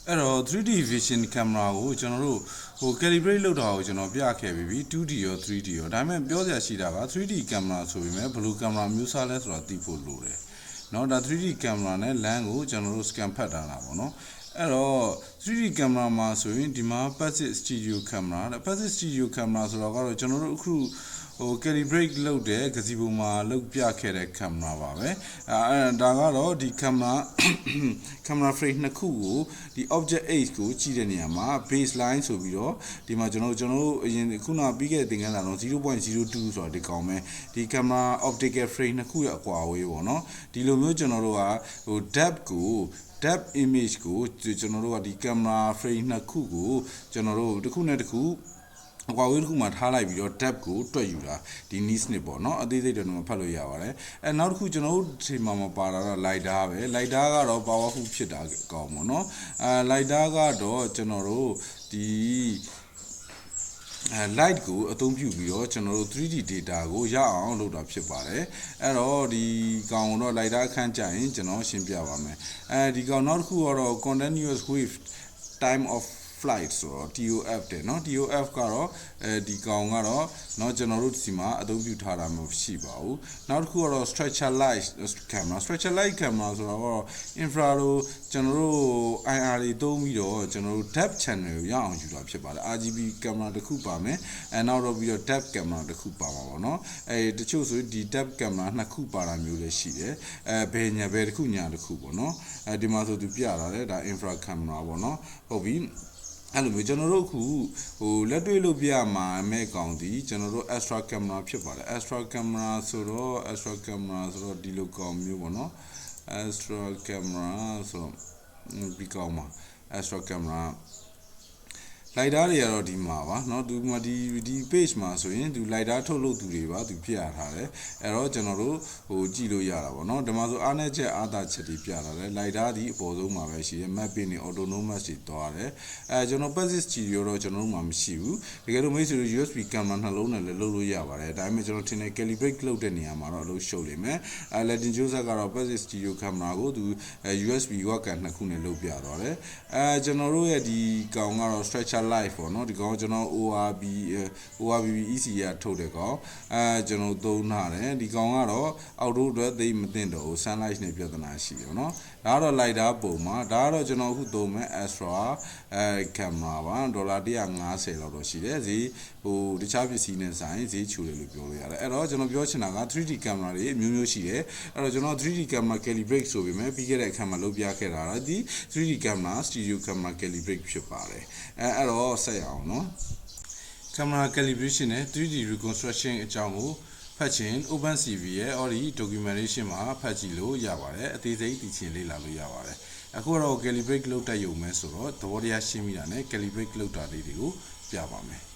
3D vision camera ကိုကျွန်တော်တို့calibrate လုပ်တာကိုကျွန်တော်ပြခဲ့ပြီး 2D ရော 3D ရောဒါပေမဲ့ပြောစရာရှိတာက 3D camera ဆိုပေမဲ့ဘယ်လို camera မျိုးစားလဲဆိုတာသိဖို့လိုတယ်เนาะဒါ 3D camera နဲ့ lens ကိုကျွန်တော်တို့ scan ဖတ်တာလားပေါ့เนาะ3D camera မှာဆိုရင်ဒီမှာ passive stereo camera passive stereo camera ဆိုတော့ကတော့ကျွန်တော်တို့အခုcalibrate လုပ်တဲ့ gazebo မှာလုပ်ပြခဲ့တဲ့ camera ပါပဲဒါကတော့ဒီ camera frame နှစ်ခုကိုဒီ object H ကိုကြည့်တဲ့နေရာမှာ baseline ဆိုပြီးတော့ဒီမှာကျွန်တော်တို့အရင်ခုနပြီးခဲ့တဲ့သင်ခန်းစာတော့ 0.02 ဆိုတာဒီကောင်ပဲဒီ camera optical frame နှစ်ခုရဲ့အကွာအဝေးပေါ့နော်ဒီလိုမျိုးကျွန်တော်တို့ကdepth image ကိုကျွန်တော်တို့ကဒီ camera frame နှစ်ခုကိုကျွန်တော်တို့တစ်ခုနဲ့တစ်ခုအကွာအဝေးတစ်ခုမှာထားလိုက်ပြီးတော့ depth ကိုတွက်ယူတာဒီ niche နဲ့ပေါ့နော်အသေးစိတ်တော့မဖတ်လို့ရပါတယ်နောက်တစ်ခုကျွန်တော်တို့ဒီမှာမပါတာတော့ lidar ပဲ lidar ကတော့ powerful ဖြစ်တာကောင်းပေါ့နော်lidar ကတော့ကျွန်တော်တို့ဒီ light ကိုအသုံးပြုပြီးတော့ကျွန်တော်တို့ 3D data ကိုရအောင်လုပ်တာဖြစ်ပါတယ်အဲ့တော့ဒီကောင်တော့ lidar အခန်းကြရင်ကျွန်တော်ရှင်းပြပါမယ်ဒီကောင်နောက်တစ်ခုကတော့ continuous wave time of flight ဆိုတော့ TOF တဲ့เนาะ TOF ကတော့ဒီကောင်ကတော့เนาะကျွန်တော်တို့ဒီမှာအသုံးပြုထားတာမျိုးရှိပါဘူးနောက်တစ်ခုကတော့ structure light camera structure light camera ဆိုတော့ infrared ကျွန်တော်တို့ IR တွေသုံးပြီးတော့ကျွန်တော်တို့ depth channel ကိုရအောင်ယူတာဖြစ်ပါတယ် RGB camera တစ်ခုပါမယ်နောက်တော့ပြီးတော့ depth camera တစ်ခုပါမှာပေါ့เนาะတချို့ဆိုဒီ depth camera နှစ်ခုပါတာမျိုးလည်းရှိတယ်ဘယ်ညာဘယ်တစ်ခုညာတစ်ခုပေါ့เนาะဒီမှာဆိုသူပြတာလေဒါ infrared camera ပေါ့เนาะဟုတ်ပြီအဲ့လိုမျိုးကျွန်တော်တို့အခုလက်တွေ့လုပ်ပြမှာမဲ့ကောင်ဒီကျွန်တော်တို့ extra camera ဖြစ်ပါတယ် extra camera ဆိုတော့ဒီလိုကောင်မျိုးပေါ့နော် extra camera ဆိုတော့ဒီကောင်မှာ extra camera lidar တွေကတော့ဒီမှာပါเนาะဒီမှာဒီ page မှာဆိုရင်သူ lidar ထုတ်လုပ်သူတွေပါသူပြရထားတယ်အဲ့တော့ကျွန်တော်တို့ကြည့်လို့ရတာပေါ့เนาะဒီမှာဆိုအားနဲ့ချက်အားသာချက်တွေပြထားတယ် lidar ဒီအပေါ်ဆုံးမှာပဲရှိတယ် map တွေ autonomous တွေသွားတယ်ကျွန်တော် passive stereo တော့ကျွန်တော်တို့မှာမရှိဘူးတကယ်လို့မိတ်ဆွေတို့ USB camera နှလုံးနဲ့လည်းလုပ်လို့ရပါတယ်ဒါပေမဲ့ကျွန်တော်ထင်တယ် calibrate လုပ်တဲ့နေရာမှာတော့အလုပ်ရှုပ်လိမ့်မယ်Latin Joseph ကတော့ passive stereo camera ကိုသူ USB ဝက်ကန်နှစ်ခုနဲ့လုပ်ပြသွားတယ်ကျွန်တော်တို့ရဲ့ဒီကောင်ကတော့ structure live ပေါ့နော်ဒီကောင်ကျွန်တော် ORB EC ရထုတ်တဲ့ကောင်ကျွန်တော်သုံးထားတယ်ဒီကောင်ကတော့အောက်တိုးအတွက်သိမသိတော့ sunlight နဲ့ပြဿနာရှိတယ်နော်ဒါကတော့ lidar ပုံမှာဒါကတော့ကျွန်တော်အခုသုံးမဲ့ extra camera ပါ$150လောက်တော့ရှိတယ်ဈေးတခြားပစ္စည်းနဲ့ဆိုင်ဈေးချူတယ်လို့ပြောလို့ရတယ်အဲ့တော့ကျွန်တော်ပြောချင်တာက 3D camera တွေအမျိုးမျိုးရှိတယ်အဲ့တော့ကျွန်တော် 3D camera calibrate ဆိုပေမဲ့ပြီးခဲ့တဲ့အခါမှာလုပ်ပြခဲ့တာဒီ 3D camera stereo camera calibrate ဖြစ်ပါတယ်အဲ့တော့ဆက်ရအောင်နော် camera calibration နဲ့ 3D reconstruction အကြောင်းကိုဖတ်ချင် OpenCV ရဲ့ Audi documentation မှာဖတ်ကြည့်လို့ရပါတယ်အသေးစိတ်သိချင်လေ့လာလို့ရပါတယ်အခုတော့ calibrate လုပ်တတ်ရုံပဲဆိုတော့သဘောတရားရှင်းမိတာနဲ့ calibrate လုပ်တာလေးတွေကိုပြပါမယ်